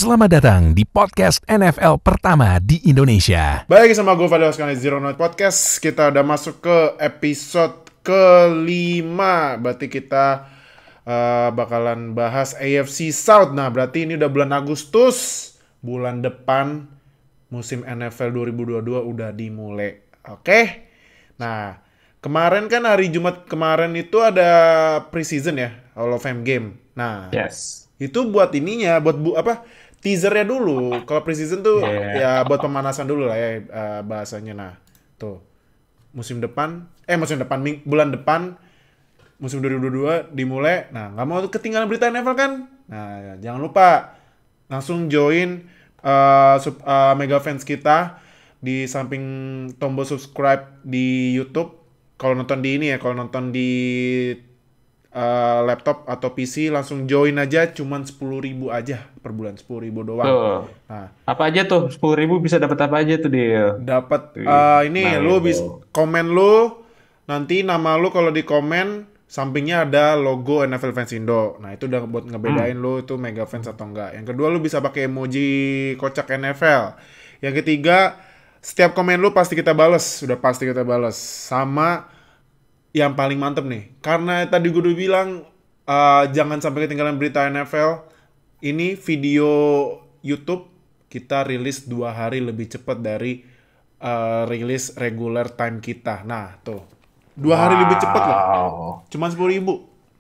Selamat datang di podcast NFL pertama di Indonesia. Baik, sama gue Fadil sekali Zero Note Podcast. Kita udah masuk ke episode kelima. Berarti kita bakalan bahas AFC South. Nah, berarti ini udah bulan Agustus. Bulan depan musim NFL 2022 udah dimulai. Oke? Nah, kemarin kan hari Jumat kemarin itu ada preseason ya, Hall of Fame game. Nah, Yes. itu buat ininya, buat teasernya dulu. Kalau preseason tuh ya buat pemanasan dulu lah ya bahasanya. Nah, tuh bulan depan musim 2022 dimulai. Nah, nggak mau ketinggalan berita NFL kan? Nah, jangan lupa langsung join Mega Fans kita di samping tombol subscribe di YouTube. Kalau nonton di ini ya, kalau nonton di laptop atau PC langsung join aja, cuman 10.000 aja per bulan, 10.000 doang. Tuh. Nah, Apa aja tuh? 10.000 bisa dapat apa aja tuh dia? dapat ini Nah, lu itu. bisa komen lu, nanti nama lu kalau di komen sampingnya ada logo NFL Fans Indo. Nah, itu udah buat ngebedain lu itu Mega Fans atau enggak. Yang kedua, lu bisa pakai emoji kocak NFL. Yang ketiga, setiap komen lu pasti kita bales, sudah pasti kita bales. Sama yang paling mantep nih, karena tadi gue udah bilang jangan sampai ketinggalan berita NFL. Ini video YouTube kita rilis 2 hari lebih cepat dari rilis regular time kita. Nah tuh 2 hari lebih cepat loh, cuma 10.000.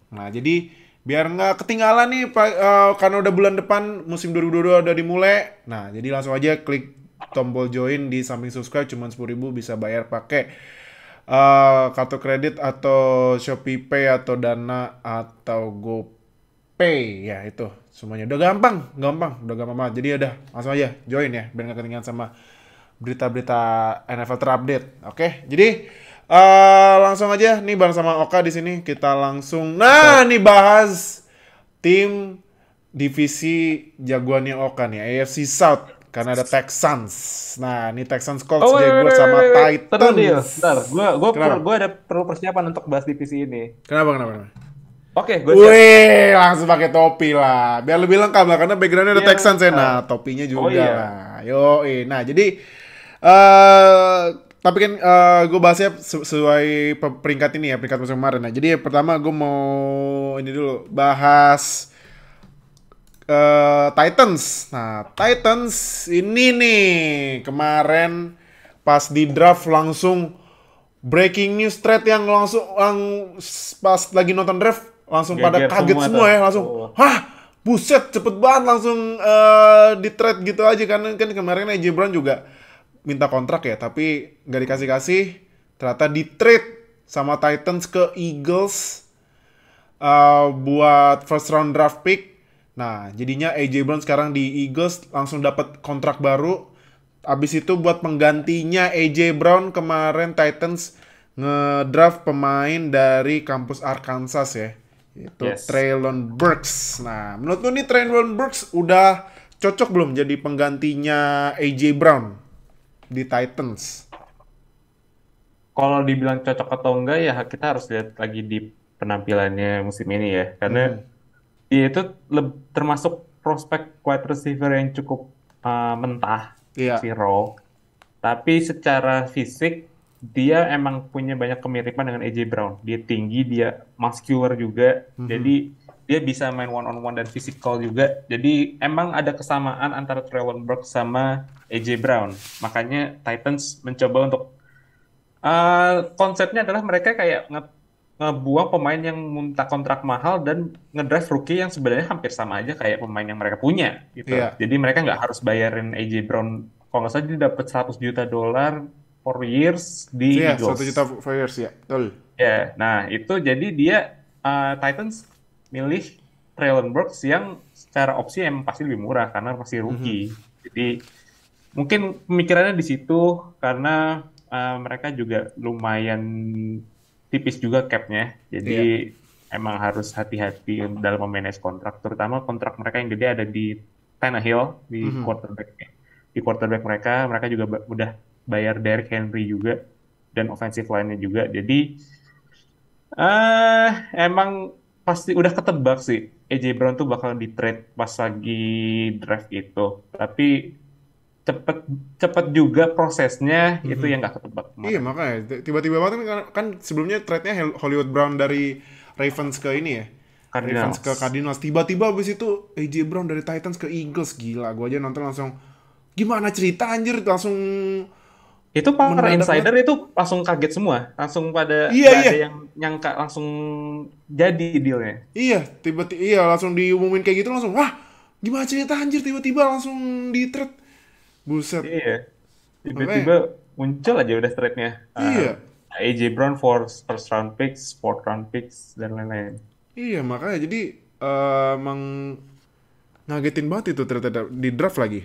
Nah jadi biar nggak ketinggalan nih karena udah bulan depan musim 2022 udah dimulai. Nah jadi langsung aja klik tombol join di samping subscribe, cuma 10.000 bisa bayar pakai kartu kredit atau Shopee Pay atau Dana atau GoPay ya, itu semuanya udah gampang banget. Jadi udah langsung aja join ya biar nggak ketinggalan sama berita-berita NFL terupdate. Oke, jadi langsung aja nih bareng sama Oka di sini kita langsung nih bahas tim divisi jagoannya Oka nih, AFC South. Karena ada Texans. Nah, ini Texans Colts, Jaguars sama Titans. Terus dia. Bentar, Kenapa? gue ada perlu persiapan untuk bahas divisi ini. Kenapa? Oke, gue siap. Wih, langsung pakai topi lah. Biar lebih lengkap lah, karena backgroundnya ada Iya. Texans ya. Nah, topinya juga iya. lah. Yoi. Nah, jadi tapi kan gue bahasnya sesuai peringkat ini ya, peringkat musim kemarin. Nah, jadi pertama gue mau ini dulu bahas Titans. Nah, Titans ini nih kemarin pas di draft langsung breaking news thread yang langsung pas lagi nonton draft langsung pada Geger kaget semua tuh. ya, langsung hah, buset, cepet banget langsung di trade gitu aja kan kemarin AJ Brown juga minta kontrak ya, tapi nggak dikasih, ternyata di trade sama Titans ke Eagles buat first round draft pick. Nah, jadinya AJ Brown sekarang di Eagles langsung dapat kontrak baru. Abis itu buat penggantinya AJ Brown, kemarin Titans ngedraft pemain dari kampus Arkansas ya. Itu Yes. Treylon Burks. Nah, menurut lu nih Treylon Burks udah cocok belum jadi penggantinya AJ Brown di Titans? Kalau dibilang cocok atau enggak ya kita harus lihat lagi di penampilannya musim ini ya. Karena dia itu termasuk prospek wide receiver yang cukup mentah, Iya. si Rowe. Tapi secara fisik dia emang punya banyak kemiripan dengan AJ Brown. Dia tinggi, dia muscular juga. Jadi dia bisa main one on one dan physical juga. Jadi emang ada kesamaan antara Treylon Burks sama AJ Brown. Makanya Titans mencoba untuk konsepnya adalah mereka kayak ngebuang pemain yang minta kontrak mahal dan ngedraft rookie yang sebenarnya hampir sama aja kayak pemain yang mereka punya gitu. Iya. Jadi mereka nggak harus bayarin AJ Brown, kalau nggak salah dia dapat $100 juta for years di Iya, Eagles. 1 juta players ya. Betul. Ya, nah itu jadi dia Titans milih Treylon Burks yang secara opsi emang pasti lebih murah karena masih rookie. Jadi mungkin pemikirannya di situ karena mereka juga lumayan tipis juga cap-nya. Jadi emang harus hati-hati dalam memanage kontrak, terutama kontrak mereka yang gede ada di Tannehill di quarterback. Di quarterback mereka juga udah bayar Derrick Henry juga dan offensive line-nya juga. Jadi emang pasti udah ketebak sih AJ Brown tuh bakal di trade pas lagi draft itu. Tapi cepet cepet juga prosesnya itu yang nggak ketebak Iya kemarin. makanya tiba-tiba banget kan sebelumnya trade-nya Hollywood Brown dari Ravens ke ini ya. Ravens ke Cardinals. Cardinals. Tiba-tiba abis itu AJ Brown dari Titans ke Eagles. Gila, gua aja nonton langsung gimana cerita anjir langsung Itu para mendadak banget. insider itu langsung kaget semua, langsung pada Iya nggak iya. ada yang nyangka langsung jadi dealnya. Iya, tiba-tiba iya langsung diumumin kayak gitu langsung wah, gimana cerita anjir tiba-tiba langsung di trade. Buset. Iya, tiba-tiba Makanya muncul aja udah trade-nya. iya. AJ Brown for first round picks, fourth round picks, dan lain-lain. Iya, makanya jadi emang ngagetin banget itu ternyata di draft lagi.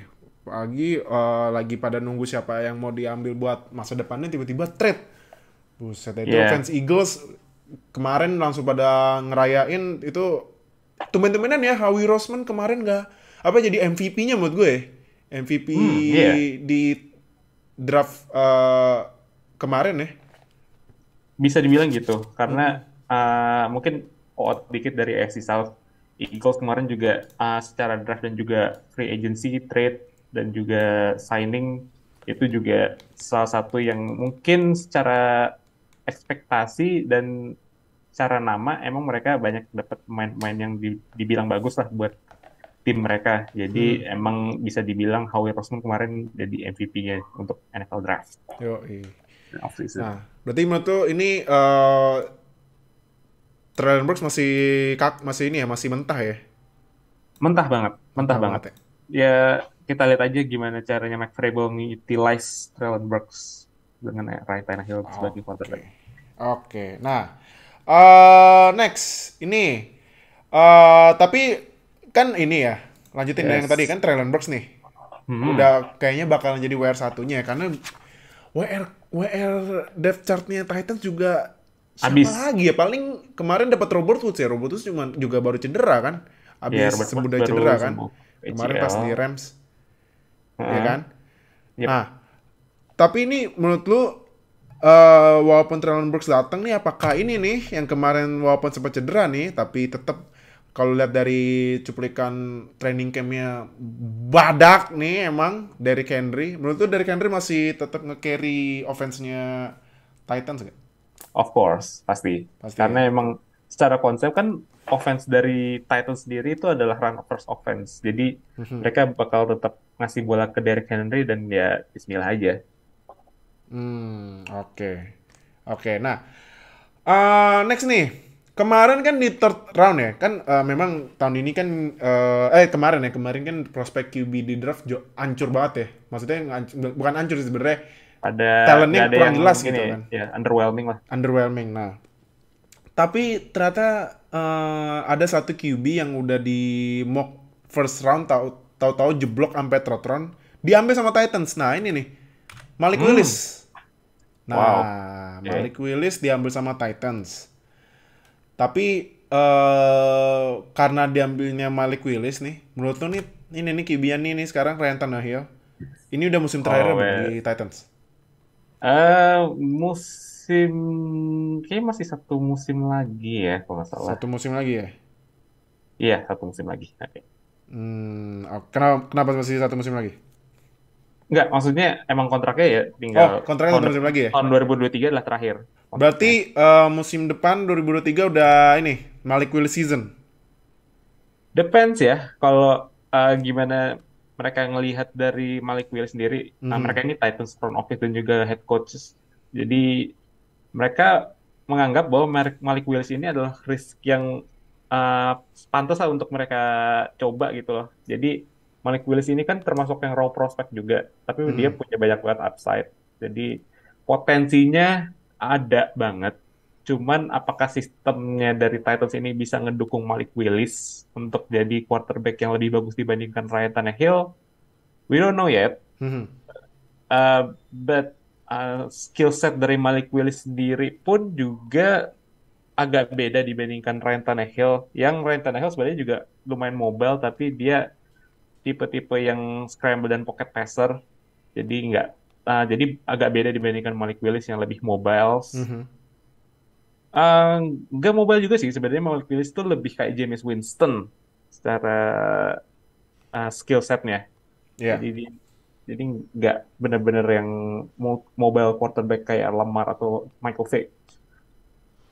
Lagi pada nunggu siapa yang mau diambil buat masa depannya tiba-tiba trade. Buset itu Iya, fans Eagles kemarin langsung pada ngerayain itu tumben-tumbenan ya Howie Roseman kemarin nggak apa jadi MVP-nya menurut gue. MVP iya. di draft kemarin ya. Bisa dibilang gitu. Karena mungkin out dikit dari AFC South. Eagles kemarin juga secara draft dan juga free agency, trade, dan juga signing itu juga salah satu yang mungkin secara ekspektasi dan secara nama emang mereka banyak dapat pemain-pemain yang dibilang bagus lah buat tim mereka. Jadi emang bisa dibilang Howie Roseman kemarin jadi MVP-nya untuk NFL Draft Yo, dan offseason. nah, berarti menurut tuh ini Traylon Burks masih masih ini ya, masih mentah ya. Mentah banget, mentah Mentah banget. banget ya. Ya kita lihat aja gimana caranya Mike Vrabel utilize Traylon Burks dengan Ryan Tannehill sebagai Oke. quarterback. Oke. Nah, next ini tapi kan ini ya, lanjutin dari yang tadi Yes. kan Traylon Burks nih. Hmm, Udah kayaknya bakalan jadi WR satunya karena WR depth chartnya Titans juga siapa abis. lagi ya paling kemarin dapat Robert Woods ya Robert Woods cuma juga baru cedera kan Ya abis Robert sembuh Woods dari baru cedera kan sembuh kemarin pas ACL. di Rams ya Heeh. kan. Yep. Nah tapi ini menurut lu walaupun Traylon Burks datang nih apakah ini nih yang kemarin walaupun sempat cedera nih tapi tetap kalau lihat dari cuplikan training campnya badak nih emang Derrick Henry menurut tuh Derrick Henry masih tetap nge-carry offense-nya Titans gak? Of course, pasti. Pasti ya. Karena emang secara konsep kan offense dari Titans sendiri itu adalah run first offense. Jadi mereka bakal tetap ngasih bola ke Derrick Henry dan ya bismillah aja. Oke. Oke, nah next nih. Kemarin kan di third round ya, kan memang tahun ini kan kemarin ya, kemarin kan prospek QB di draft hancur banget ya. Maksudnya bukan hancur sih sebenarnya, Ada nggak talentnya ada kurang yang jelas ini gitu kan, ya underwhelming lah. underwhelming. Nah, tapi ternyata ada satu QB yang udah di mock first round tahu-tahu jeblok sampai third round, diambil sama Titans. Nah ini nih, Malik Hmm, Willis. wow. Nah, Oke. Malik Willis diambil sama Titans. Tapi karena diambilnya Malik Willis nih, menurut lu nih ini nih Kibian nih sekarang Ryan Tannehill. Ini udah musim terakhirnya Oh, belum well. di Titans? Musim kayaknya masih satu musim lagi ya kalau nggak salah. Satu musim lagi ya? Iya, satu musim lagi. Oke. Kenapa masih satu musim lagi? Enggak, maksudnya emang kontraknya ya tinggal Oh, kontraknya satu musim lagi ya? tahun 2023 adalah terakhir kontraknya. Berarti musim depan 2023 udah ini Malik Willis season. Depends ya, kalau gimana mereka ngelihat dari Malik Willis sendiri. Mereka ini Titans front office dan juga head coaches. Jadi mereka menganggap bahwa Malik Willis ini adalah risk yang pantas lah untuk mereka coba gitu loh. Jadi Malik Willis ini kan termasuk yang raw prospect juga, tapi dia punya banyak banget upside. Jadi potensinya ada banget. Cuman apakah sistemnya dari Titans ini bisa ngedukung Malik Willis untuk jadi quarterback yang lebih bagus dibandingkan Ryan Tannehill? We don't know yet. But skill set dari Malik Willis sendiri pun juga agak beda dibandingkan Ryan Tannehill. Yang Ryan Tannehill sebenarnya juga lumayan mobile, tapi dia tipe-tipe yang scramble dan pocket passer. Jadi agak beda dibandingkan Malik Willis yang lebih mobile. Nggak mobile juga sih sebenarnya. Malik Willis tuh lebih kayak Jameis Winston. secara skill setnya. Iya. Jadi jadi nggak benar-benar yang mobile quarterback kayak Lamar atau Michael Vick.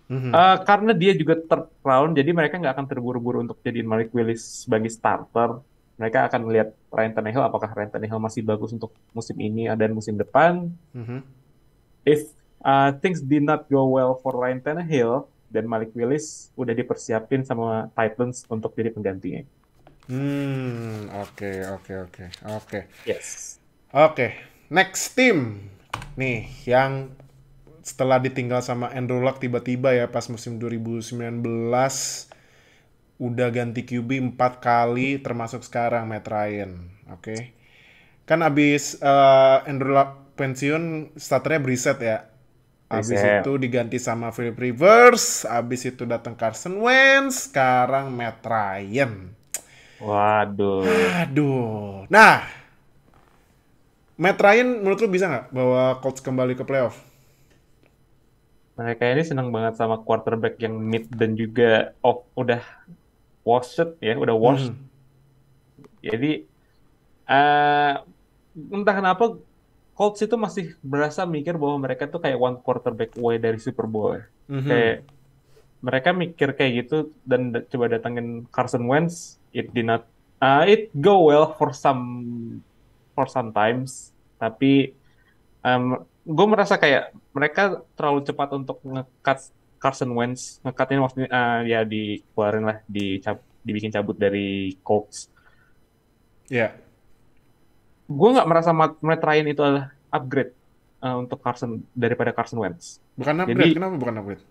Mhm. Karena dia juga third round, jadi mereka nggak akan terburu-buru untuk jadiin Malik Willis sebagai starter. Mereka akan melihat Ryan Tannehill, apakah Ryan Tannehill masih bagus untuk musim ini dan musim depan. Mhm. If things did not go well for Ryan Tannehill, dan Malik Willis udah dipersiapin sama Titans untuk jadi penggantinya. Oke, oke, oke, oke. Yes. Oke, next team. Nih, yang setelah ditinggal sama Andrew Luck tiba-tiba ya pas musim 2019 udah ganti QB 4 kali termasuk sekarang Matt Ryan. Oke. Kan abis Andrew Luck pensiun starternya Brissett ya. Abis Reset. itu diganti sama Philip Rivers, abis itu datang Carson Wentz, sekarang Matt Ryan. Waduh. Aduh. Nah, Matt Ryan menurut lu bisa nggak bawa Colts kembali ke playoff? Mereka ini senang banget sama quarterback yang mid dan juga udah washed ya, udah washed. Mhm. Jadi eh entah kenapa Colts itu masih berasa mikir bahwa mereka tuh kayak one quarterback away dari Super Bowl ya. Kayak Mhm. mereka mikir kayak gitu dan coba datangin Carson Wentz, it did not it go well for sometimes, tapi gue merasa kayak mereka terlalu cepat untuk nge-cut Carson Wentz, nge-cutnya maksudnya ya dikeluarin lah, dibikin cabut dari Colts. Ya. Gue nggak merasa Matt Ryan itu adalah upgrade untuk daripada Carson Wentz. Bukan upgrade. Jadi Kenapa bukan upgrade?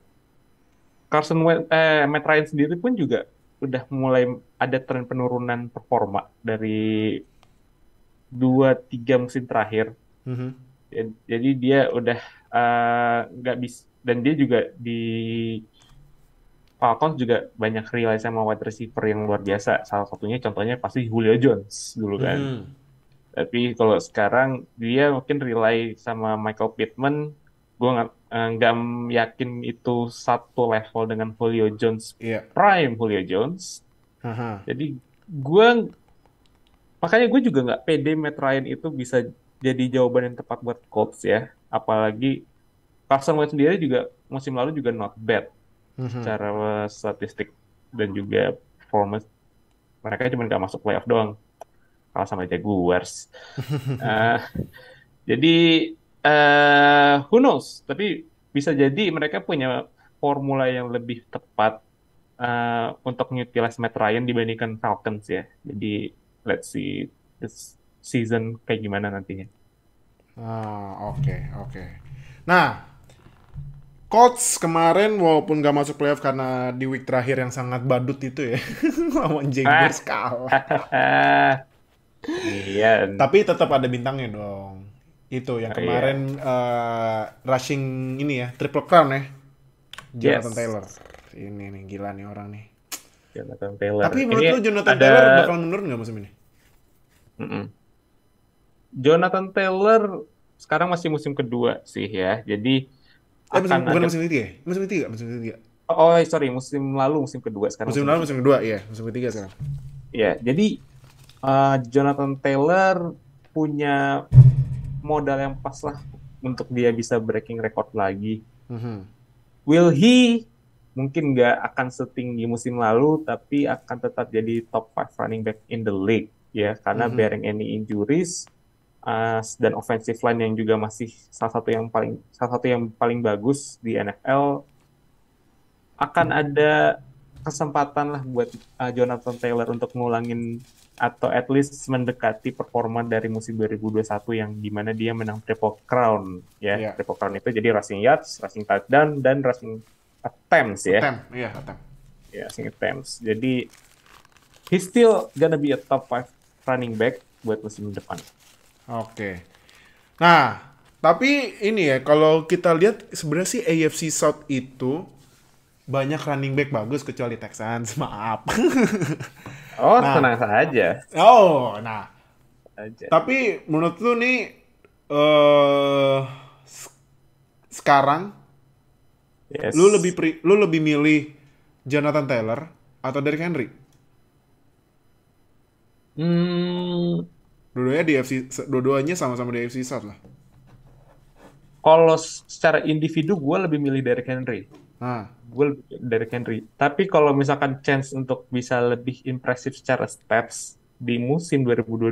Matt Ryan sendiri pun juga udah mulai ada tren penurunan performa dari 2-3 musim terakhir. Mhm. Jadi dia udah nggak bisa, dan dia juga di Falcons juga banyak realize sama wide receiver yang luar biasa. Salah satunya contohnya pasti Julio Jones dulu kan. Mhm. Tapi kalau sekarang dia mungkin rely sama Michael Pittman. Gue nggak yakin itu satu level dengan Julio Jones, Iya. prime Julio Jones. Haha. Jadi gue makanya gue juga nggak pede Matt Ryan itu bisa jadi jawaban yang tepat buat Colts ya. Apalagi Carson Wentz sendiri juga musim lalu juga not bad Mhm. secara statistik dan juga performance. Mereka cuma nggak masuk playoff doang, kalah sama Jaguars. Eh, jadi who knows? Tapi bisa jadi mereka punya formula yang lebih tepat untuk utilize Matt Ryan dibandingkan Falcons ya. Jadi let's see this season kayak gimana nantinya. Oke, oke. Nah, Colts kemarin walaupun gak masuk playoff karena di week terakhir yang sangat badut itu ya, lawan Jaguars Ah, kalah. iya, Tapi tetap ada bintangnya dong. Itu yang iya, kemarin rushing ini ya, Triple Crown ya, Jonathan yes, Taylor. Ini nih gila nih orang nih. Jonathan Taylor. Tapi Ini menurut lu Jonathan ada Taylor bakal menurun nggak musim ini? mm-mm. Jonathan Taylor sekarang masih musim kedua sih ya. Jadi Musim, akan bukan ada musim ketiga ya? Musim ketiga, musim ketiga. sorry, musim lalu musim kedua, sekarang Musim musim lalu ketiga. musim kedua, iya. Musim ketiga sekarang. Ya, jadi Jonathan Taylor punya modal yang pas lah untuk dia bisa breaking record lagi. Mhm. Will he mungkin nggak akan setinggi musim lalu, tapi akan tetap jadi top 5 running back in the league ya, karena Mhm. bearing any injuries dan offensive line yang juga masih salah satu yang paling bagus di NFL, akan ada kesempatan lah buat Jonathan Taylor untuk ngulangin atau at least mendekati performa dari musim 2021 yang dimana dia menang Triple Crown ya. Iya. Triple Crown itu jadi rushing yards, rushing touchdown, dan rushing attempts ya. Attempt, iya attempt. Ya, rushing attempts. Jadi he's still gonna be a top 5 running back buat musim depan. Oke. Nah, tapi ini ya kalau kita lihat sebenarnya sih AFC South itu banyak running back bagus kecuali Texans, maaf. Oh, Nah, tenang saja. nah, Aja. tapi menurut lu nih eh sekarang Yes. lu lebih milih Jonathan Taylor atau Derrick Henry? Hmm, Dua-duanya di FC, dua-duanya sama-sama di FC South lah. kalau secara individu gue lebih milih Derrick Henry. Nah, Gue lebih milih Derrick Henry. Tapi kalau misalkan chance untuk bisa lebih impresif secara stats di musim 2022,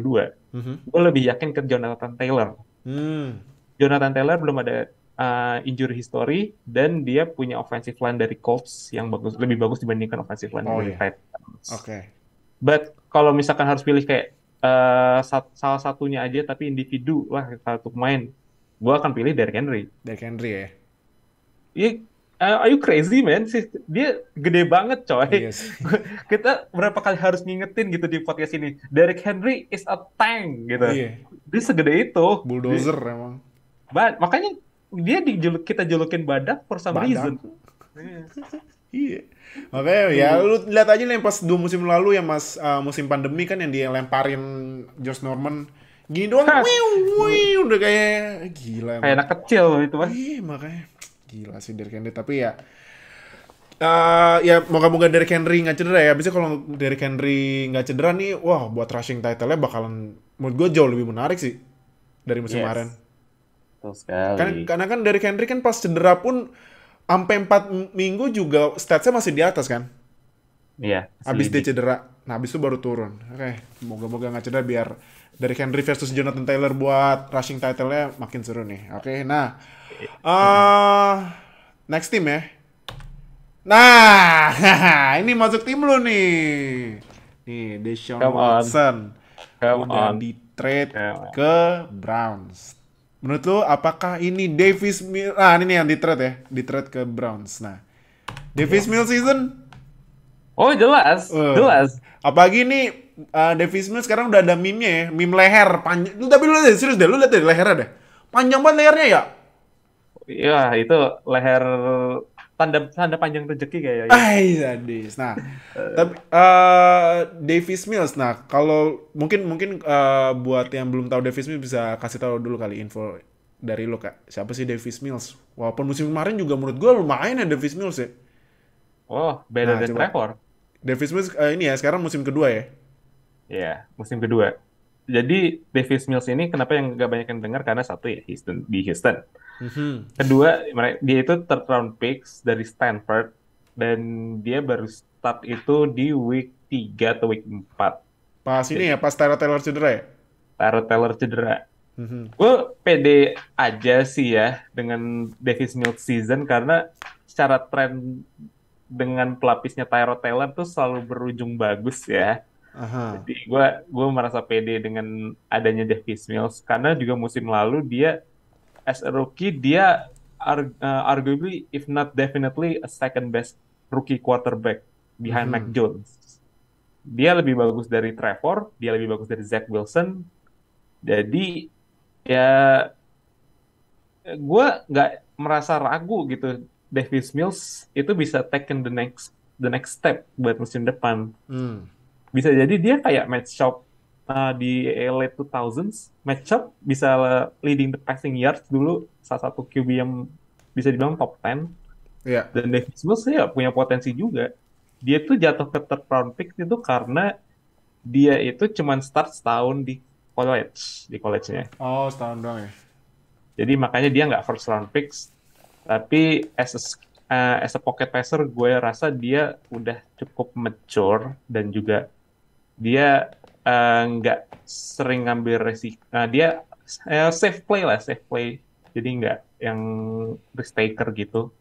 mhm. gue lebih yakin ke Jonathan Taylor. Hmm, Jonathan Taylor belum ada injury history dan dia punya offensive line dari Colts yang bagus, lebih bagus dibandingkan offensive line oh dari iya, Titans. oke. But kalau misalkan harus pilih kayak salah satunya aja tapi individu lah satu pemain, gue akan pilih Derrick Henry. Derrick Henry ya. Iya, are you crazy man? Dia gede banget coy. Iya sih. Kita berapa kali harus ngingetin gitu di podcast ini. Derrick Henry is a tank gitu. Iya, Dia segede itu. bulldozer emang. Makanya kita julukin badak for some Badak. reason. Iya. Iya. Makanya ya lu lihat aja nih pas 2 musim lalu yang musim pandemi kan yang dia lemparin Josh Norman gini doang, Hah, wiu, wiu, udah kayak gila kayak emang. anak kecil itu mah. Iya makanya gila sih Derrick Henry tapi ya ya moga-moga Derrick Henry nggak cedera ya. Biasanya kalau Derrick Henry nggak cedera nih, wah buat rushing title-nya bakalan menurut gue jauh lebih menarik sih dari musim kemarin. Yes, betul sekali. Karena kan Derrick Henry kan pas cedera pun sampai 4 minggu juga statsnya masih di atas kan. Iya, Habis dia selidik. cedera. Nah, habis itu baru turun. Oke, moga-moga nggak cedera biar Derrick Henry versus Jonathan Taylor buat rushing title-nya makin seru nih. Oke, nah. Next team ya. Nah, ini masuk tim lu nih. Nih, Deshaun Come on, Watson come udah on, di-trade come on. ke Browns. Menurut lu apakah ini Davis Mills? Ah, ini nih yang di-trade ya. Di-trade ke Browns. Nah, Davis Mills season. Oh jelas, jelas. Apalagi nih Davis Mills sekarang udah ada meme-nya ya, meme leher panjang. Tapi lu lihat serius deh, lu lihat deh lehernya deh. Panjang banget lehernya ya. Ya itu leher tanda tanda panjang rezeki kayaknya. Ay, sadis. Nah, tapi Davis Mills. Nah, kalau mungkin buat yang belum tahu Davis Mills bisa kasih tahu dulu kali info dari lo Kak. Siapa sih Davis Mills? Walaupun musim kemarin juga menurut gue lumayan ya Davis Mills ya. Oh, better Nah, than coba. Trevor. Davis Mills ini ya sekarang musim kedua ya. Ya, musim kedua. Jadi Davis Mills ini kenapa yang nggak banyak yang dengar karena satu ya Houston. Mhm. Kedua, dia itu third round picks dari Stanford dan dia baru start itu di week 3 atau week 4. Pas ini ya, pas Tyrod Taylor cedera ya. Tyrod Taylor cedera. Mhm. Gue pede aja sih ya dengan Davis Mills season karena secara tren dengan pelapisnya Tyrod Taylor tuh selalu berujung bagus ya. Aha. Jadi gue merasa pede dengan adanya Davis Mills karena juga musim lalu dia as a rookie dia arguably if not definitely a second best rookie quarterback behind Mac Mhm. Jones. Dia lebih bagus dari Trevor, dia lebih bagus dari Zach Wilson. Jadi ya gue nggak merasa ragu gitu Davis Mills itu bisa taken the next step buat musim depan. Hmm. Bisa jadi dia kayak Matt Schaub di late 2000s. Matt Schaub bisa leading the passing yards dulu, salah satu QB yang bisa dibilang top 10. Iya. Dan Davis Mills ya punya potensi juga. Dia tuh jatuh ke third round pick itu karena dia itu cuman start setahun di college-nya. Oh, setahun doang ya. Jadi makanya dia nggak first round picks. Tapi as a pocket passer, gue rasa dia udah cukup mature dan juga dia nggak sering ngambil resiko. Dia safe play lah, safe play. Jadi nggak yang risk taker gitu.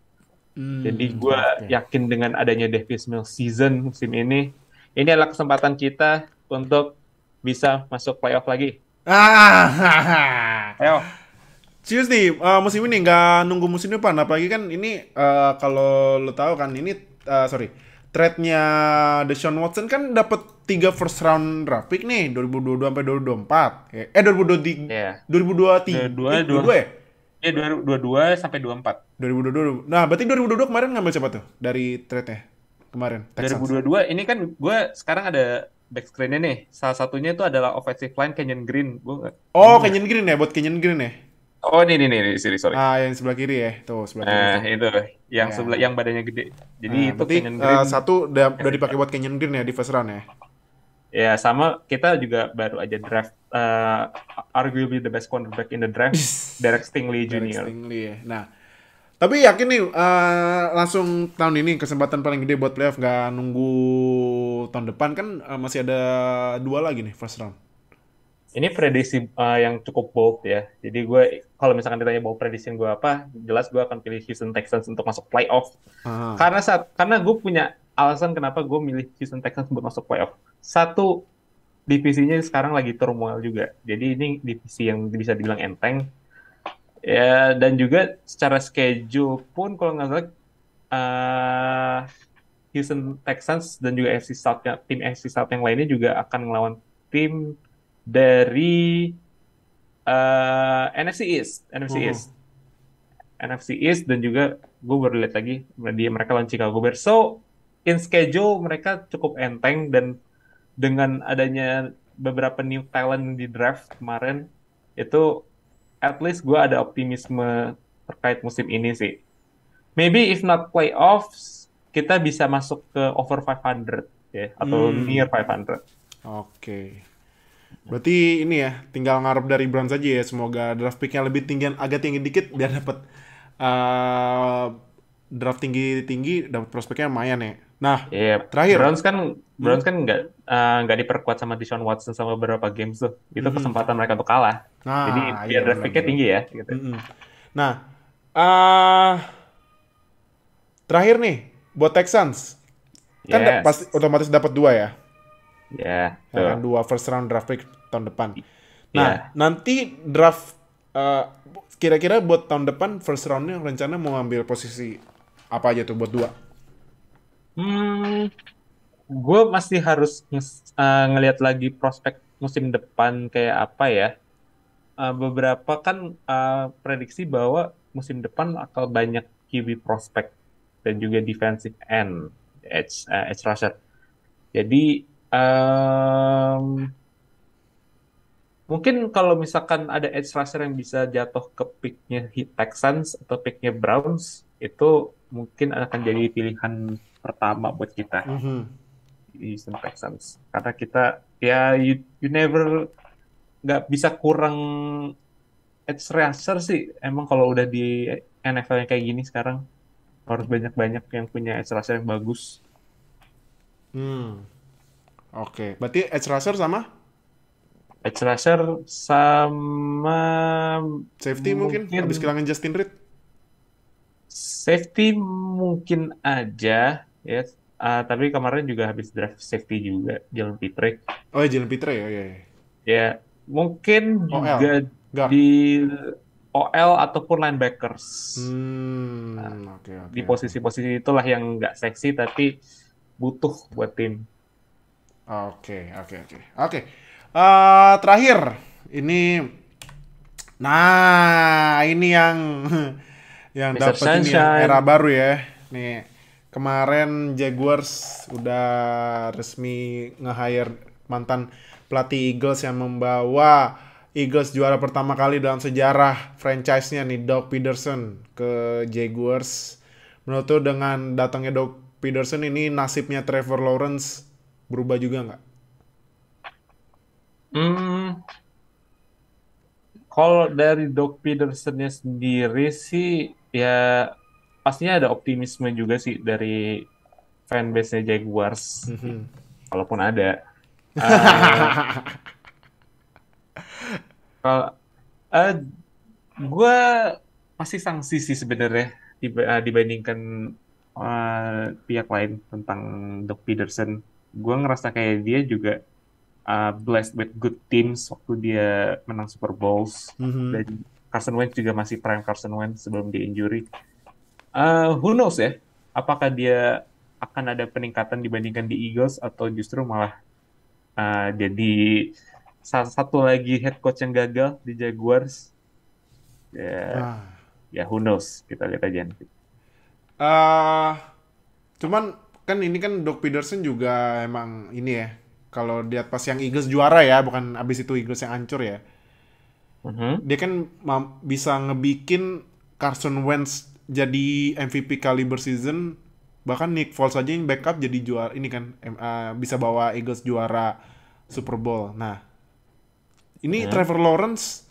Jadi gue Oke. yakin dengan adanya Davis Mills season musim ini adalah kesempatan kita untuk bisa masuk playoff lagi. Ah, Ayo. serius nih, musim ini nggak nunggu musim depan. Apalagi kan ini kalau lo tahu kan ini sorry, trade-nya Deshaun Watson kan dapat 3 first round draft pick nih 2022 sampai 2024. 2023, Ya. 2023, 22 ya? Ya 22 sampai 24. 2022. Nah, berarti 2022 kemarin ngambil siapa tuh dari trade-nya? Kemarin, Texans. 2022 ini kan gue sekarang ada back screen-nya nih. Salah satunya itu adalah offensive line Kenyon Green. Oh, Kenyon Green ya, buat Kenyon Green ya? Oh, ini, sorry. Ah, yang sebelah kiri ya. Tuh, sebelah kiri Nah, tuh. itu yang Ya. sebelah yang badannya gede. Jadi Nah, itu berarti Kenyon Green. satu udah dipakai buat Kenyon Green ya di first round ya. Ya sama kita juga baru aja draft arguably the best cornerback in the draft, Derek Stingley Derek Jr. Stingley ya. Nah, tapi yakin nih langsung tahun ini kesempatan paling gede buat playoff, nggak nunggu tahun depan kan, masih ada 2 lagi nih first round. Ini prediksi yang cukup bold ya. Jadi gue kalau misalkan ditanya bold prediction gue apa, jelas gue akan pilih Houston Texans untuk masuk playoff. Ah. Karena gue punya alasan kenapa gue milih Houston Texans buat masuk playoff. Satu, divisinya sekarang lagi turmoil juga. Jadi ini divisi yang bisa dibilang enteng. Ya, dan juga secara schedule pun kalau nggak salah eh, Houston Texans dan juga tim AFC South yang lainnya juga akan melawan tim dari Oh. NFC East dan juga gue baru lihat lagi mereka lawan Chicago Bears. So in schedule mereka cukup enteng dan dengan adanya beberapa new talent di draft kemarin itu at least gue ada optimisme terkait musim ini sih. Maybe if not playoffs kita bisa masuk ke over 500 ya atau near 500. Oke. Berarti ini ya, tinggal ngarep dari Browns aja ya. Semoga draft picknya lebih tinggi, agak tinggi dikit biar dapat draft tinggi, dapat prospeknya lumayan ya. Nah, Iya, terakhir. Browns kan nggak diperkuat sama Deshaun Watson sama beberapa games tuh. Itu kesempatan mereka untuk kalah. Jadi Nah, biar iya draft picknya benar-benar. tinggi ya. Gitu. Nah, eh terakhir nih buat Texans. Kan pasti Yes, otomatis dapat 2 ya. ya, Ya kan, tuh, 2 first round draft pick tahun depan. Nah, ya. nanti draft eh, kira-kira buat tahun depan first roundnya rencana mau ambil posisi apa aja tuh buat 2? Gue masih harus ngelihat lagi prospek musim depan kayak apa ya. Beberapa kan prediksi bahwa musim depan akan banyak QB prospek dan juga defensive end, edge rusher. Jadi mungkin kalau misalkan ada edge rusher yang bisa jatuh ke picknya Texans atau picknya Browns, itu mungkin akan jadi pilihan pertama buat kita di Houston Texans. Karena kita ya you never nggak bisa kurang edge rusher sih. Emang kalau udah di NFL yang kayak gini sekarang harus banyak-banyak yang punya edge rusher yang bagus. Oke. Berarti edge rusher sama Edge rusher sama safety mungkin mungkin habis kehilangan Justin Reed. safety mungkin aja ya. Tapi kemarin juga habis draft safety juga Jalen Pitre. Oh ya, Jalen Pitre ya. Iya, iya. Ya mungkin OL. juga Guard. di OL ataupun linebackers. Oke, oke, Di oke. posisi-posisi itulah yang nggak seksi tapi butuh buat tim. Oke, oke, oke. Oke. Terakhir ini, nah ini yang yang Mr. dapat ini ya, era Sunshine. baru ya. Nih, kemarin Jaguars udah resmi nge-hire mantan pelatih Eagles yang membawa Eagles juara pertama kali dalam sejarah franchise-nya nih, Doug Peterson ke Jaguars. Menurut lu dengan datangnya Doug Peterson ini nasibnya Trevor Lawrence berubah juga nggak? Hmm, Kalau dari Doug Peterson-nya sendiri sih ya pastinya ada optimisme juga sih dari fanbase-nya Jaguars. Kalaupun ada. Eh kalau eh gue masih sanksi sih sebenarnya dibandingkan pihak lain tentang Doug Peterson. Gue ngerasa kayak dia juga blessed with good teams waktu dia menang Super Bowls dan Carson Wentz juga masih prime Carson Wentz sebelum dia injury. Who knows ya? Apakah dia akan ada peningkatan dibandingkan di Eagles atau justru malah jadi satu lagi head coach yang gagal di Jaguars? Ya, Nah, ya who knows? Kita lihat aja nanti. eh cuman kan ini kan Doug Peterson juga emang ini ya. Kalau lihat pas yang Eagles juara ya, bukan abis itu Eagles yang hancur ya. Mhm. Dia kan bisa ngebikin Carson Wentz jadi MVP caliber season. Bahkan Nick Foles aja yang backup jadi juara ini kan, bisa bawa Eagles juara Super Bowl. Nah, ini Trevor Lawrence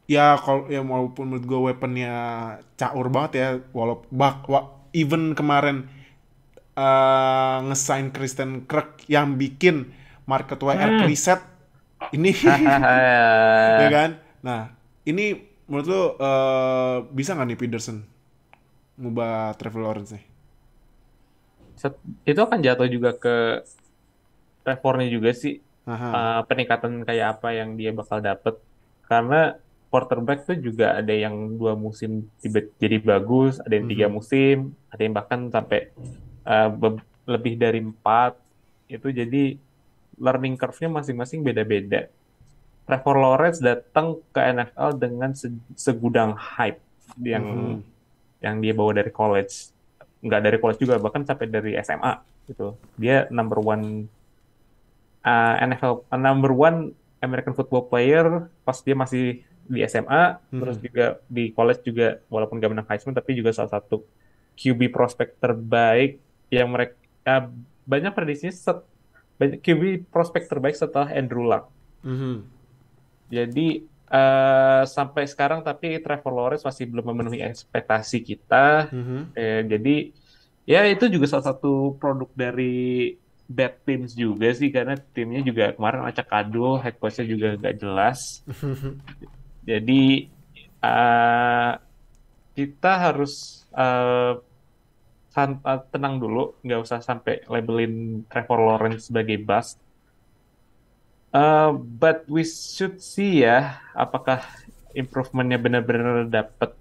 ya kalau ya walaupun menurut gue weaponnya caur banget ya, even kemarin nge-sign Christian Kirk yang bikin market WR preset ini ya kan. Nah, ini menurut lo bisa nggak nih Peterson ngubah Trevor Lawrence nih? Itu akan jatuh juga ke Trevornya juga sih. Aha. Peningkatan kayak apa yang dia bakal dapet. Karena quarterback tuh juga ada yang 2 musim jadi bagus, ada yang 3 musim, ada yang bahkan sampai lebih dari 4. Itu jadi learning curve-nya masing-masing beda-beda. Trevor Lawrence datang ke NFL dengan segudang hype yang dia bawa dari college. Nggak dari college juga, bahkan sampai dari SMA gitu. Dia number one number one American football player pas dia masih di SMA, terus juga di college juga walaupun gak menang Heisman tapi juga salah satu QB prospek terbaik yang mereka banyak prediksinya banyak QB prospek terbaik setelah Andrew Luck. Jadi sampai sekarang tapi Trevor Lawrence masih belum memenuhi ekspektasi kita. Jadi ya itu juga salah satu produk dari bad teams juga sih, karena timnya juga kemarin acak adul, head coach-nya juga nggak jelas. Jadi kita harus tenang dulu, nggak usah sampai labelin Trevor Lawrence sebagai bust. But we should see ya, apakah improvementnya benar-benar dapat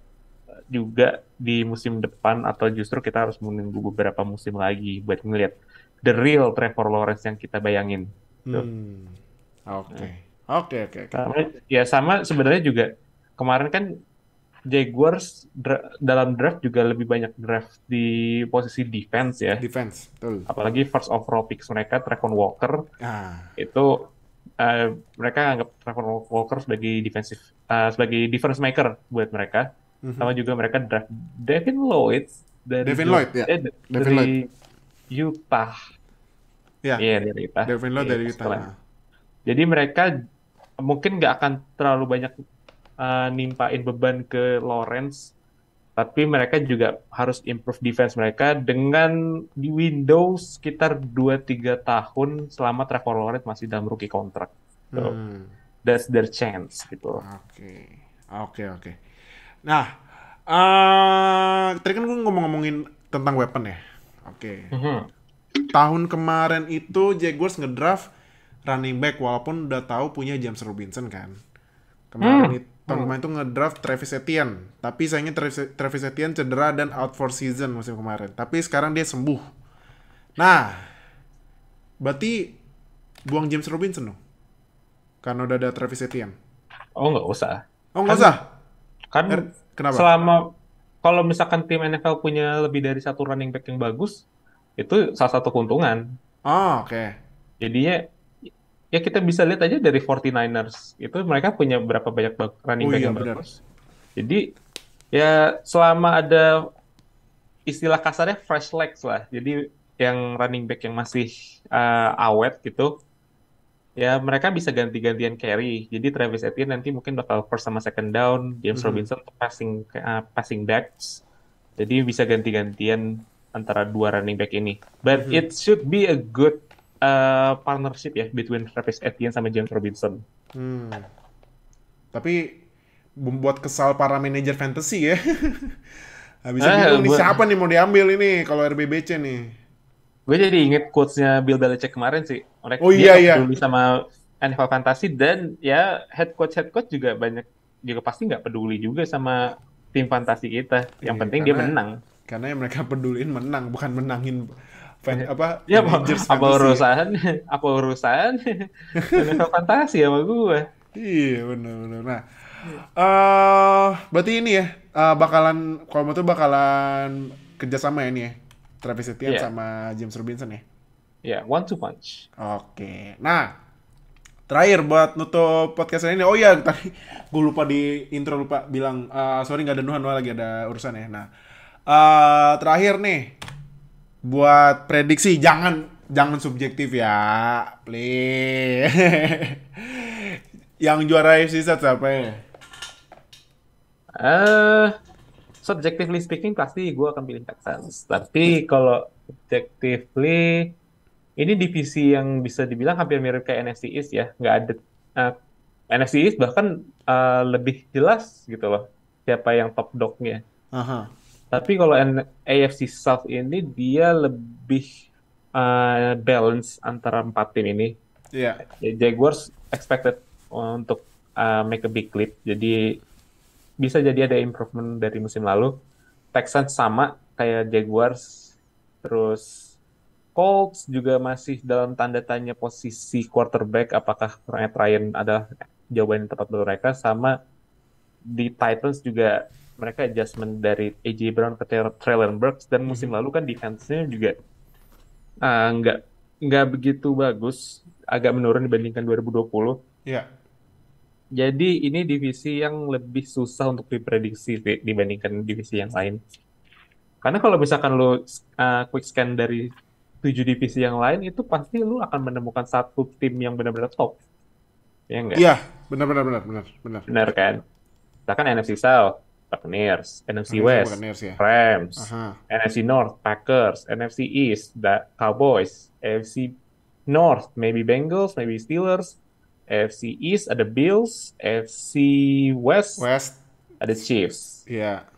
juga di musim depan atau justru kita harus menunggu beberapa musim lagi buat ngeliat the real Trevor Lawrence yang kita bayangin. Oke. Ya sama sebenarnya juga kemarin kan Jaguars dalam draft juga lebih banyak draft di posisi defense ya. Defense, betul. Apalagi first overall picks mereka Trevon Walker. Itu mereka anggap Trevor Walker sebagai sebagai difference maker buat mereka. Sama juga mereka draft Devin Lloyd dari Utah. Dari Utah. Devin Lloyd dari Utah. Jadi mereka mungkin nggak akan terlalu banyak nimpain beban ke Lawrence, tapi mereka juga harus improve defense mereka dengan di Windows sekitar 2-3 tahun selama Trevor Lawrence masih dalam rookie contract. So, that's their chance gitu. Oke. Nah, tadi kan gue ngomongin tentang weapon ya. Tahun kemarin itu Jaguars ngedraft running back walaupun udah tahu punya James Robinson kan. Tahun kemarin itu ngedraft Travis Etienne, tapi sayangnya Travis Etienne cedera dan out for season musim kemarin. Tapi sekarang dia sembuh. Nah, berarti buang James Robinson dong? Karena udah ada Travis Etienne. Oh, nggak usah. Kan kenapa? Selama kalau misalkan tim NFL punya lebih dari satu running back yang bagus, itu salah satu keuntungan. Jadinya ya kita bisa lihat aja dari 49ers. Itu mereka punya berapa banyak running back yang bagus. Jadi ya selama ada istilah kasarnya fresh legs lah. Jadi yang running back yang masih awet gitu. Ya mereka bisa ganti-gantian carry. Jadi Travis Etienne nanti mungkin bakal first sama second down, James Robinson passing backs. Jadi bisa ganti-gantian antara dua running back ini. But it should be a good partnership ya between Travis Etienne sama James Robinson. Tapi membuat kesal para manajer fantasy ya. Bisa bingung nih siapa nih mau diambil ini kalau RBBC nih. Gue jadi inget quotes-nya Bill Belichick kemarin sih. Dia peduli sama NFL Fantasy dan ya head coach juga pasti nggak peduli juga sama tim fantasi kita. Yang penting dia menang. Karena yang mereka peduliin menang, bukan menangin apa urusan NFL Fantasy sama gue. Iya benar. Nah, berarti ini ya bakalan kerjasama ya ini ya. Travis Etienne sama James Robinson ya? Ya, 1-2 punch. Oke. Nah, terakhir buat nutup podcast ini. Oh iya, tadi gue lupa di intro bilang. Sorry nggak ada Nuhan, lagi ada urusan ya. Nah, terakhir nih. Buat prediksi, jangan Jangan subjektif ya, please. Yang juara AFC South siapa ya? Subjectively speaking pasti gue akan pilih Texans. Tapi kalau objectively ini divisi yang bisa dibilang hampir mirip kayak NFC East ya. Nggak ada uh, NFC East bahkan lebih jelas gitu loh siapa yang top dog-nya. Aha. Tapi kalau AFC South ini dia lebih balance antara 4 tim ini. Iya. Jaguars expected untuk make a big leap. Jadi bisa jadi ada improvement dari musim lalu. Texans sama kayak Jaguars. Terus Colts juga masih dalam tanda tanya posisi quarterback. Apakah Ryan adalah jawaban yang tepat buat mereka. Sama di Titans juga mereka adjustment dari A.J. Brown ke Treylon Burks. Dan musim lalu kan defense-nya juga nggak begitu bagus. Agak menurun dibandingkan 2020. Iya. Jadi ini divisi yang lebih susah untuk diprediksi dibandingkan divisi yang lain. Karena kalau misalkan lo quick scan dari 7 divisi yang lain, itu pasti lo akan menemukan satu tim yang benar-benar top. Ya enggak? Iya, benar. Benar kan? Misalkan NFC South, Buccaneers, NFC West, Buccaneers, ya. Rams, Aha. NFC North, Packers, NFC East, Cowboys, AFC North, maybe Bengals, maybe Steelers, AFC East ada Bills, AFC West ada Chiefs, Iya.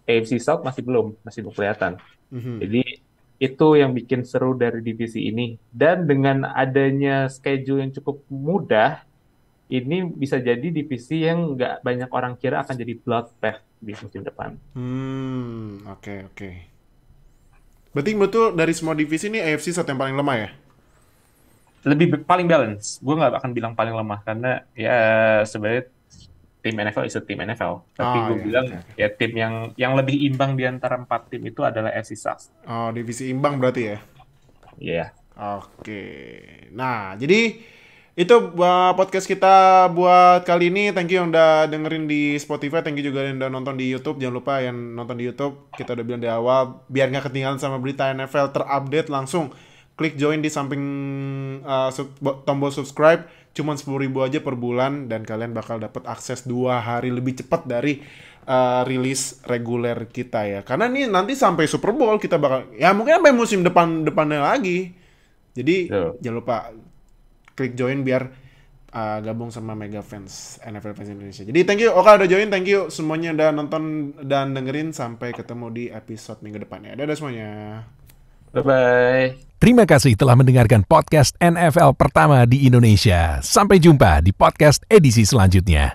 AFC South masih belum kelihatan. Jadi itu yang bikin seru dari divisi ini. Dan dengan adanya schedule yang cukup mudah, ini bisa jadi divisi yang nggak banyak orang kira akan jadi bloodbath di musim depan. Oke. Berarti betul dari semua divisi ini AFC South yang paling lemah ya? Paling balance. Gue nggak akan bilang paling lemah karena ya sebenarnya tim NFL is a tim NFL. Tapi gue bilang okay. ya tim yang lebih imbang di antara 4 tim itu adalah AFC South. Oh, divisi imbang berarti ya? Iya. Oke. Nah, jadi itu podcast kita buat kali ini. Thank you yang udah dengerin di Spotify. Thank you juga yang udah nonton di YouTube. Jangan lupa yang nonton di YouTube, kita udah bilang di awal, biar nggak ketinggalan sama berita NFL terupdate, langsung klik join di samping tombol subscribe. Cuman 10.000 aja per bulan dan kalian bakal dapat akses 2 hari lebih cepat dari rilis reguler kita ya. Karena nih nanti sampai Super Bowl kita bakal, ya mungkin sampai musim depannya lagi. Jadi jangan lupa klik join biar gabung sama Mega Fans, NFL Fans Indonesia. Jadi thank you Oka udah join, thank you semuanya udah nonton dan dengerin. Sampai ketemu di episode minggu depannya. Dadah semuanya. Bye-bye. Terima kasih telah mendengarkan podcast NFL pertama di Indonesia. Sampai jumpa di podcast edisi selanjutnya.